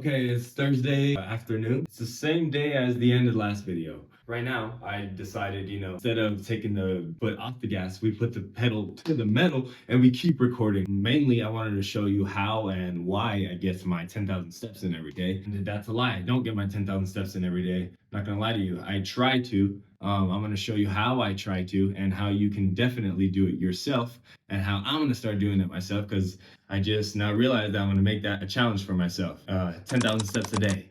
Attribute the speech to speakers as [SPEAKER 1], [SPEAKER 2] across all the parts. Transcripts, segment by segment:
[SPEAKER 1] Okay, it's Thursday afternoon. It's the same day as the end of the last video. Right now, I decided, instead of taking the foot off the gas, we put the pedal to the metal and we keep recording. Mainly, I wanted to show you how and why I get my 10,000 steps in every day. And that's a lie. I don't get my 10,000 steps in every day. Not gonna lie to you. I try to. I'm gonna show you how I try to and how you can definitely do it yourself and how I'm gonna start doing it myself because I just now realized that I'm gonna make that a challenge for myself. 10,000 steps a day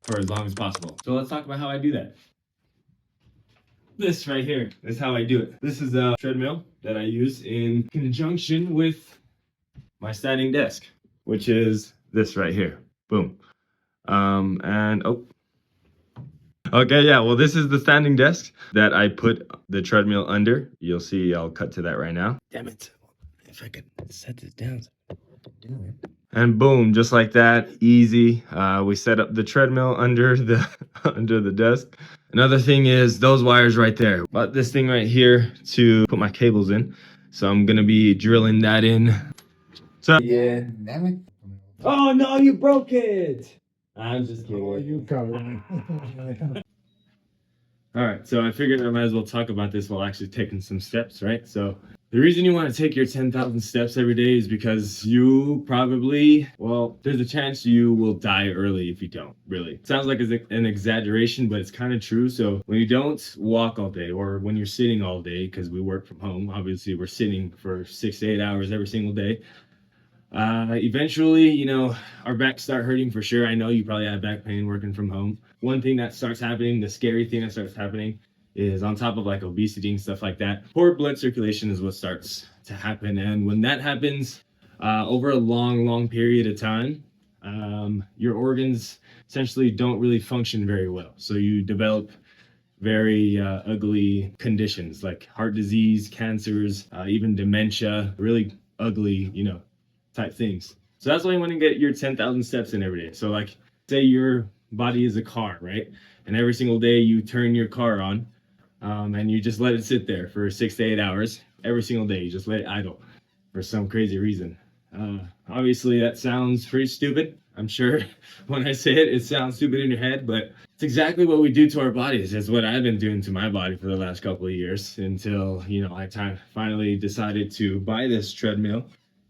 [SPEAKER 1] for as long as possible. So let's talk about how I do that. This right here is how I do it. This is a treadmill that I use in conjunction with my standing desk, which is this right here. Boom. Okay, yeah, well, this is the standing desk that I put the treadmill under. You'll see, I'll cut to that right now. Damn it. If I could set this down. And boom, just like that, easy. We set up the treadmill under the under the desk. Another thing is those wires right there. Bought this thing right here to put my cables in. So I'm gonna be drilling that in. So yeah.
[SPEAKER 2] Damn it.
[SPEAKER 1] Oh no, you broke it. I'm just kidding.
[SPEAKER 2] Oh, you covered.
[SPEAKER 1] All right, so I figured I might as well talk about this while actually taking some steps, right? So the reason you want to take your 10,000 steps every day is because you probably, well, there's a chance you will die early if you don't, really. It sounds like an exaggeration, but it's kind of true. So when you don't walk all day or when you're sitting all day, because we work from home, obviously we're sitting for 6 to 8 hours every single day. Eventually, our backs start hurting for sure. I know you probably have back pain working from home. One thing that starts happening, the scary thing that starts happening is on top of like obesity and stuff like that, poor blood circulation is what starts to happen. And when that happens, over a long period of time, your organs essentially don't really function very well. So you develop very ugly conditions like heart disease, cancers, even dementia, really ugly, type things. So that's why you want to get your 10,000 steps in every day. So like say your body is a car, right? And every single day you turn your car on and you just let it sit there for 6 to 8 hours. Every single day you just let it idle for some crazy reason. Obviously that sounds pretty stupid. I'm sure when I say it, it sounds stupid in your head, but it's exactly what we do to our bodies. It's what I've been doing to my body for the last couple of years until, I finally decided to buy this treadmill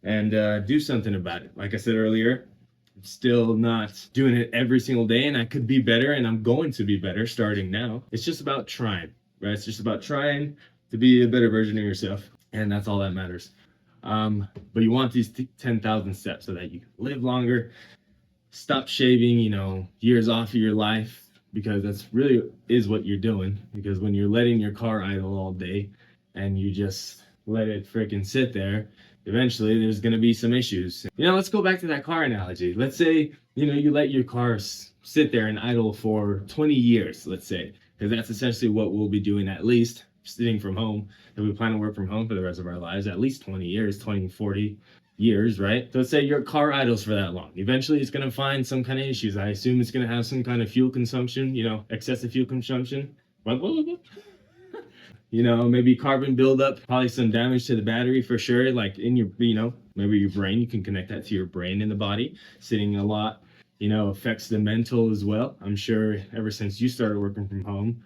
[SPEAKER 1] and do something about it. Like I said earlier, I'm still not doing it every single day, and I could be better, and I'm going to be better starting now. It's just about trying, right? It's just about trying to be a better version of yourself, and that's all that matters. But you want these 10,000 steps so that you can live longer, stop shaving, years off of your life, because that's really is what you're doing. Because when you're letting your car idle all day and you just let it freaking sit there, eventually there's going to be some issues. Let's go back to that car analogy. Let's say, you let your car sit there and idle for 20 years, let's say, because that's essentially what we'll be doing, at least sitting from home. If we plan to work from home for the rest of our lives, at least 20 years, 20, 40 years, right? So let's say your car idles for that long. Eventually it's going to find some kind of issues. I assume it's going to have some kind of fuel consumption, excessive fuel consumption. Maybe carbon buildup, probably some damage to the battery for sure. Like in your, maybe your brain, you can connect that to your brain in the body. Sitting a lot, affects the mental as well. I'm sure ever since you started working from home,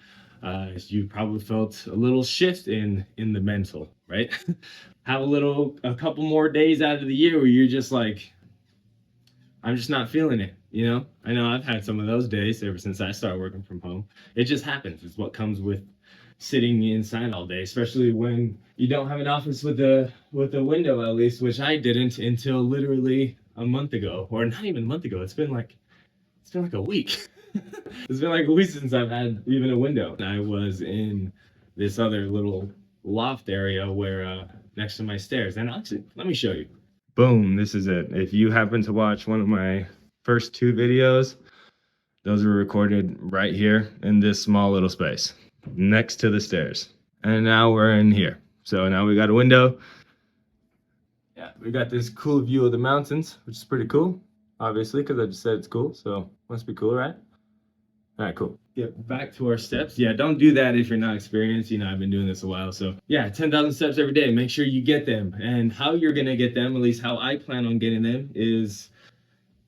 [SPEAKER 1] you probably felt a little shift in the mental, right? Have a couple more days out of the year where you're just like, I'm just not feeling it. I know I've had some of those days ever since I started working from home. It just happens. It's what comes with sitting inside all day, especially when you don't have an office with a window, at least, which I didn't until literally a month ago, or not even a month ago. It's been like a week. It's been like a week since I've had even a window. I was in this other little loft area where next to my stairs, and actually, let me show you. Boom, this is it. If you happen to watch one of my first 2 videos, those were recorded right here in this small little space next to the stairs. And now we're in here. So now we got a window. Yeah, we got this cool view of the mountains, which is pretty cool, obviously, because I just said it's cool. So must be cool, right? All right, cool. Get back to our steps. Yeah, don't do that if you're not experienced. I've been doing this a while. So yeah, 10,000 steps every day. Make sure you get them. And how you're going to get them, at least how I plan on getting them, is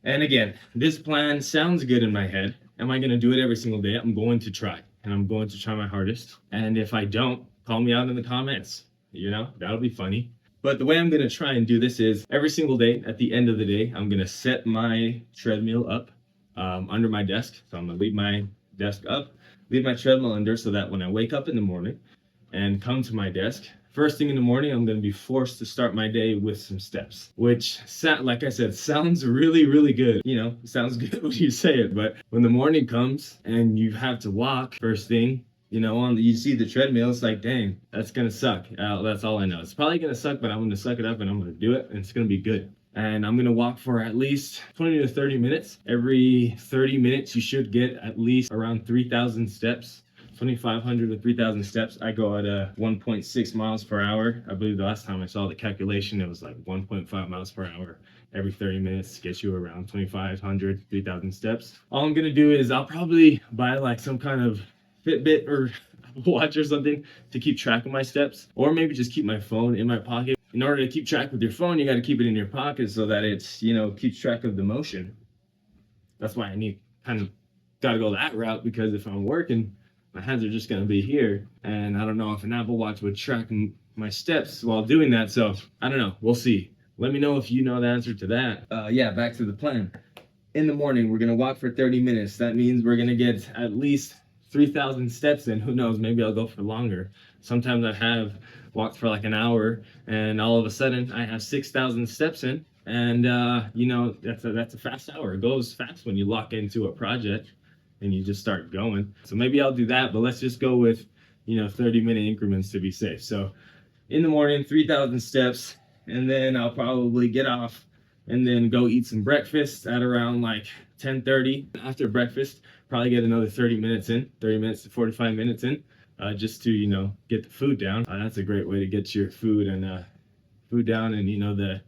[SPEAKER 1] And again, this plan sounds good in my head. Am I going to do it every single day? I'm going to try, and I'm going to try my hardest. And if I don't, call me out in the comments. That'll be funny. But the way I'm going to try and do this is every single day, at the end of the day, I'm going to set my treadmill up under my desk. So I'm going to leave my desk up, leave my treadmill under, so that when I wake up in the morning and come to my desk, first thing in the morning, I'm going to be forced to start my day with some steps, which, like I said, sounds really, really good. Sounds good when you say it, but when the morning comes and you have to walk first thing, you see the treadmill, it's like, dang, that's going to suck. That's all I know. It's probably going to suck, but I'm going to suck it up and I'm going to do it, and it's going to be good. And I'm going to walk for at least 20 to 30 minutes. Every 30 minutes, you should get at least around 3,000 steps. 2,500 to 3,000 steps. I go at 1.6 miles per hour. I believe the last time I saw the calculation, it was like 1.5 miles per hour every 30 minutes gets you around 2,500, 3,000 steps. All I'm going to do is I'll probably buy like some kind of Fitbit or watch or something to keep track of my steps, or maybe just keep my phone in my pocket. In order to keep track with your phone, you got to keep it in your pocket so that it's, keeps track of the motion. That's why I got to go that route, because if I'm working, my hands are just going to be here, and I don't know if an Apple Watch would track my steps while doing that. So I don't know. We'll see. Let me know if you know the answer to that. Yeah, back to the plan. In the morning, we're going to walk for 30 minutes. That means we're going to get at least 3,000 steps in. Who knows? Maybe I'll go for longer. Sometimes I have walked for like an hour, and all of a sudden I have 6,000 steps in. And, that's a fast hour. It goes fast when you lock into a project and you just start going. So maybe I'll do that, but let's just go with, 30-minute increments to be safe. So in the morning, 3,000 steps, and then I'll probably get off and then go eat some breakfast at around like 10:30. After breakfast, probably get another 30 minutes in, 30 minutes to 45 minutes in, just to, get the food down. That's a great way to get your food down, and, the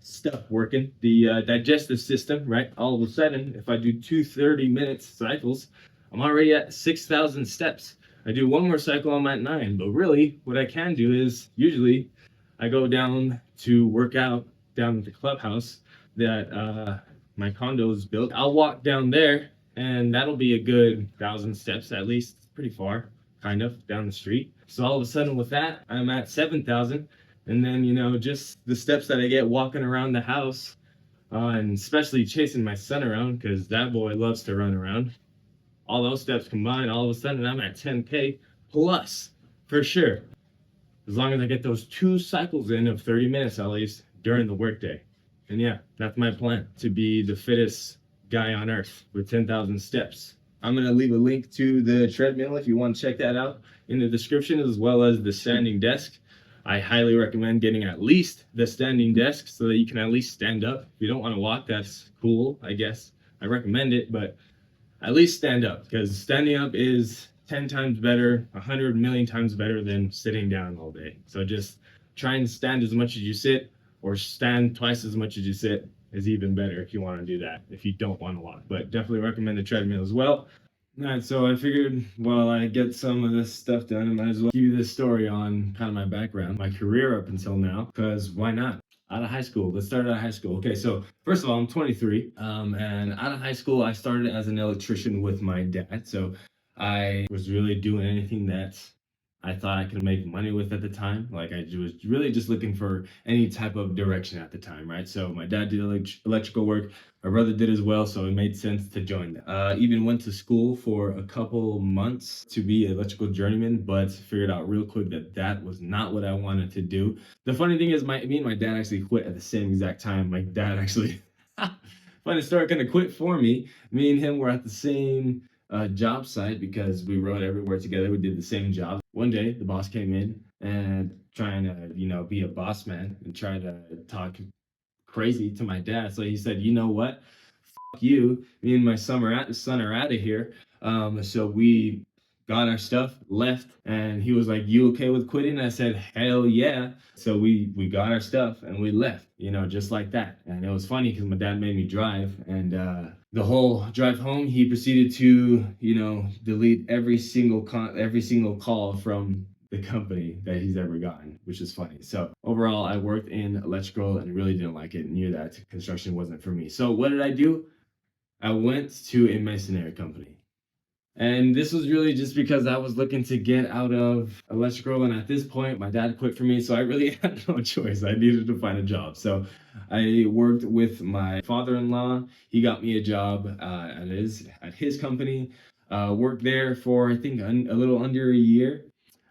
[SPEAKER 1] stuff working, the digestive system, right? All of a sudden, if I do 2 30-minute cycles, I'm already at 6,000 steps. I do one more cycle, I'm at 9. But really, what I can do is, usually, I go down to work out down at the clubhouse that my condo is built. I'll walk down there, and that'll be a good 1,000 steps at least. It's pretty far, kind of, down the street. So all of a sudden with that, I'm at 7,000. And then, just the steps that I get walking around the house, and especially chasing my son around, because that boy loves to run around. All those steps combined, all of a sudden I'm at 10K plus, for sure. As long as I get those 2 cycles in of 30 minutes at least during the workday. And yeah, that's my plan, to be the fittest guy on earth with 10,000 steps. I'm going to leave a link to the treadmill if you want to check that out in the description, as well as the standing desk. I highly recommend getting at least the standing desk so that you can at least stand up. If you don't want to walk, that's cool, I guess. I recommend it, but at least stand up, because standing up is 10 times better, 100 million times better than sitting down all day. So just try and stand as much as you sit, or stand twice as much as you sit is even better if you want to do that, if you don't want to walk. But definitely recommend the treadmill as well. All right, so I figured while I get some of this stuff done, I might as well give you this story on kind of my background, my career up until now, because why not? Out of high school. Let's start out of high school. Okay, so first of all, I'm 23, and out of high school, I started as an electrician with my dad. So I was really doing anything that I thought I could make money with at the time. Like, I was really just looking for any type of direction at the time, right? So my dad did electrical work. My brother did as well, so it made sense to join that. Even went to school for a couple months to be an electrical journeyman, but figured out real quick that that was not what I wanted to do. The funny thing is, me and my dad actually quit at the same exact time. My dad actually, funny story, kind of quit for me. Me and him were at the same job site because we rode everywhere together. We did the same job. One day, the boss came in and trying to, be a boss man and try to talk crazy to my dad. So he said, you know what? F you. Me and my son are out of here. So we got our stuff, left, and he was like, you okay with quitting? And I said, hell yeah. So we got our stuff and we left, just like that. And it was funny because my dad made me drive, and the whole drive home, he proceeded to, delete every single call from the company that he's ever gotten, which is funny. So overall, I worked in electrical and really didn't like it. Knew that construction wasn't for me. So what did I do? I went to a masonry company. And this was really just because I was looking to get out of electrical. And at this point, my dad quit for me. So I really had no choice. I needed to find a job. So I worked with my father-in-law. He got me a job at his company. Worked there for, I think, a little under a year.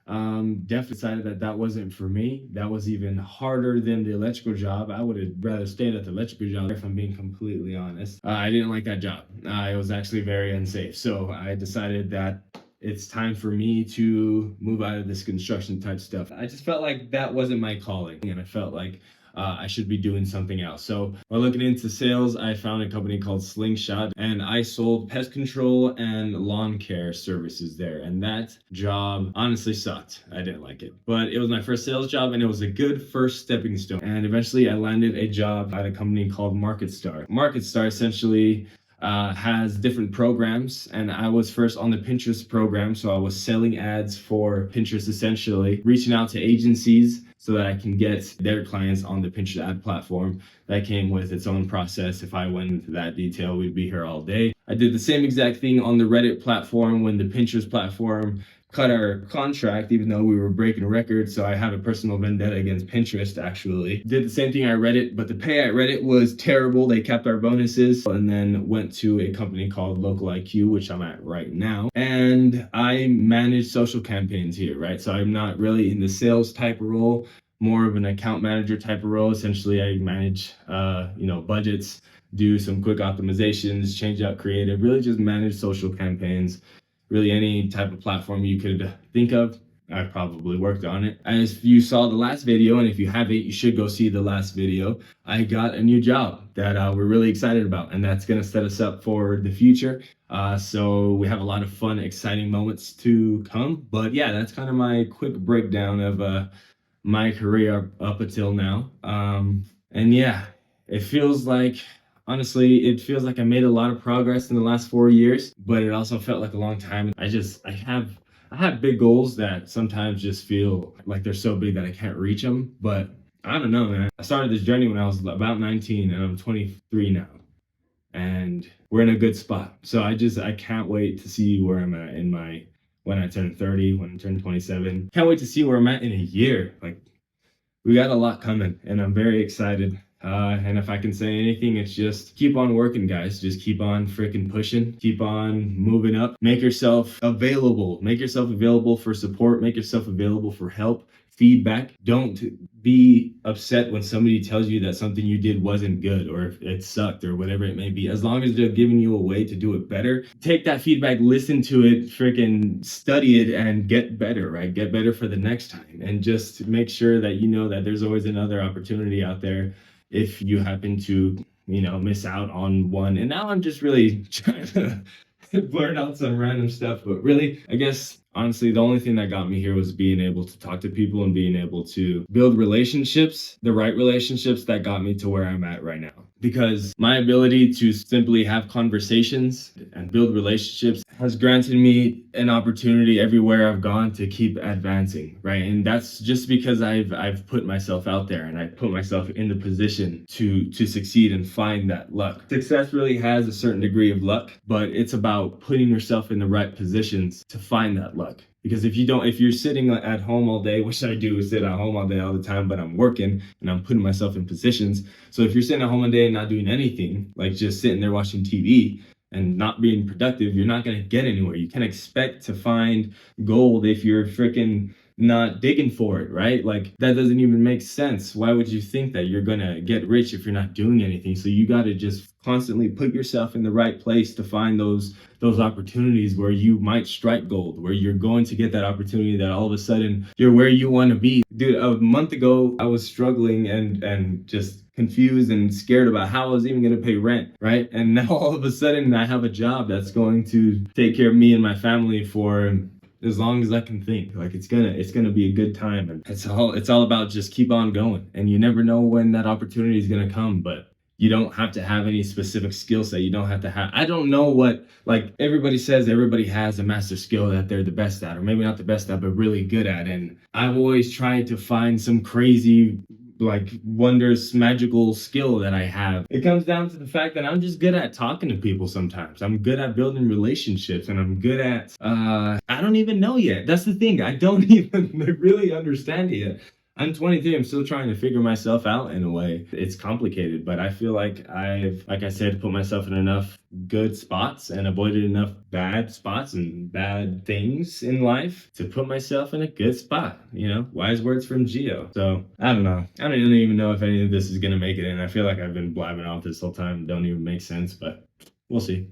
[SPEAKER 1] Definitely decided that that wasn't for me. That was even harder than the electrical job. I would have rather stayed at the electrical job, if I'm being completely honest. I didn't like that job. It was actually very unsafe. So I decided that it's time for me to move out of this construction type stuff. I just felt like that wasn't my calling, and I felt like I should be doing something else. So while looking into sales, I found a company called Slingshot, and I sold pest control and lawn care services there. And that job honestly sucked. I didn't like it, but it was my first sales job, and it was a good first stepping stone. And eventually I landed a job at a company called MarketStar. MarketStar essentially has different programs, and I was first on the Pinterest program. So I was selling ads for Pinterest, essentially reaching out to agencies so that I can get their clients on the Pinterest ad platform. That came with its own process. If I went into that detail, we'd be here all day. I did the same exact thing on the Reddit platform when the Pinterest platform cut our contract, even though we were breaking records. So I have a personal vendetta against Pinterest, actually. Did the same thing at Reddit, but the pay at Reddit was terrible. They kept our bonuses, and then went to a company called Local IQ, which I'm at right now. And I manage social campaigns here, right? So I'm not really in the sales type of role, more of an account manager type of role. Essentially, I manage, budgets, do some quick optimizations, change out creative, really just manage social campaigns. Really any type of platform you could think of, I've probably worked on it. As you saw the last video, and if you haven't, you should go see the last video. I got a new job that we're really excited about, and that's gonna set us up for the future. So we have a lot of fun, exciting moments to come. But yeah, that's kind of my quick breakdown of my career up until now. And yeah, it feels like, honestly, it feels like I made a lot of progress in the last 4 years, but it also felt like a long time. I have big goals that sometimes just feel like they're so big that I can't reach them. But I don't know, man. I started this journey when I was about 19, and I'm 23 now, and we're in a good spot. So I can't wait to see where I'm at when I turn 30, when I turn 27. Can't wait to see where I'm at in a year. Like, we got a lot coming, and I'm very excited. And if I can say anything, it's just keep on working, guys. Just keep on freaking pushing, keep on moving up. Make yourself available for support, make yourself available for help, feedback. Don't be upset when somebody tells you that something you did wasn't good, or if it sucked, or whatever it may be. As long as they're giving you a way to do it better, take that feedback, listen to it, freaking study it, and get better, right? Get better for the next time. And just make sure that you know that there's always another opportunity out there if you happen to, miss out on one. And now I'm just really trying to blurt out some random stuff, but really, I guess, honestly, the only thing that got me here was being able to talk to people and being able to build relationships, the right relationships that got me to where I'm at right now. Because my ability to simply have conversations and build relationships has granted me an opportunity everywhere I've gone to keep advancing, right? And that's just because I've put myself out there, and I put myself in the position to succeed and find that luck. Success really has a certain degree of luck, but it's about putting yourself in the right positions to find that luck. Because if you're sitting at home all day, which I do sit at home all day all the time, but I'm working and I'm putting myself in positions. So if you're sitting at home all day and not doing anything, like just sitting there watching TV and not being productive, you're not going to get anywhere. You can't expect to find gold if you're freaking not digging for it, right? Like, that doesn't even make sense. Why would you think that you're going to get rich if you're not doing anything? So you got to just constantly put yourself in the right place to find those opportunities where you might strike gold, where you're going to get that opportunity that all of a sudden you're where you want to be. Dude, a month ago, I was struggling and just confused and scared about how I was even going to pay rent, right? And now all of a sudden I have a job that's going to take care of me and my family for as long as I can think. Like, it's gonna be a good time, and it's all about just keep on going. And you never know when that opportunity is gonna come, but You don't have to have any specific skill set. You don't have to have, I don't know what, like everybody says everybody has a master skill that they're the best at, or maybe not the best at, but really good at. And I've always tried to find some crazy, like wondrous magical skill that I have. It comes down to the fact that I'm just good at talking to people sometimes. I'm good at building relationships, and I'm good at I don't even know yet. That's the thing. I don't even really understand it yet. I'm 23. I'm still trying to figure myself out in a way. It's complicated, but I feel like I've, like I said, put myself in enough good spots and avoided enough bad spots and bad things in life to put myself in a good spot. You know, wise words from Gio. So I don't know. I don't even know if any of this is gonna make it in. I feel like I've been blabbing off this whole time. Don't even make sense, but we'll see.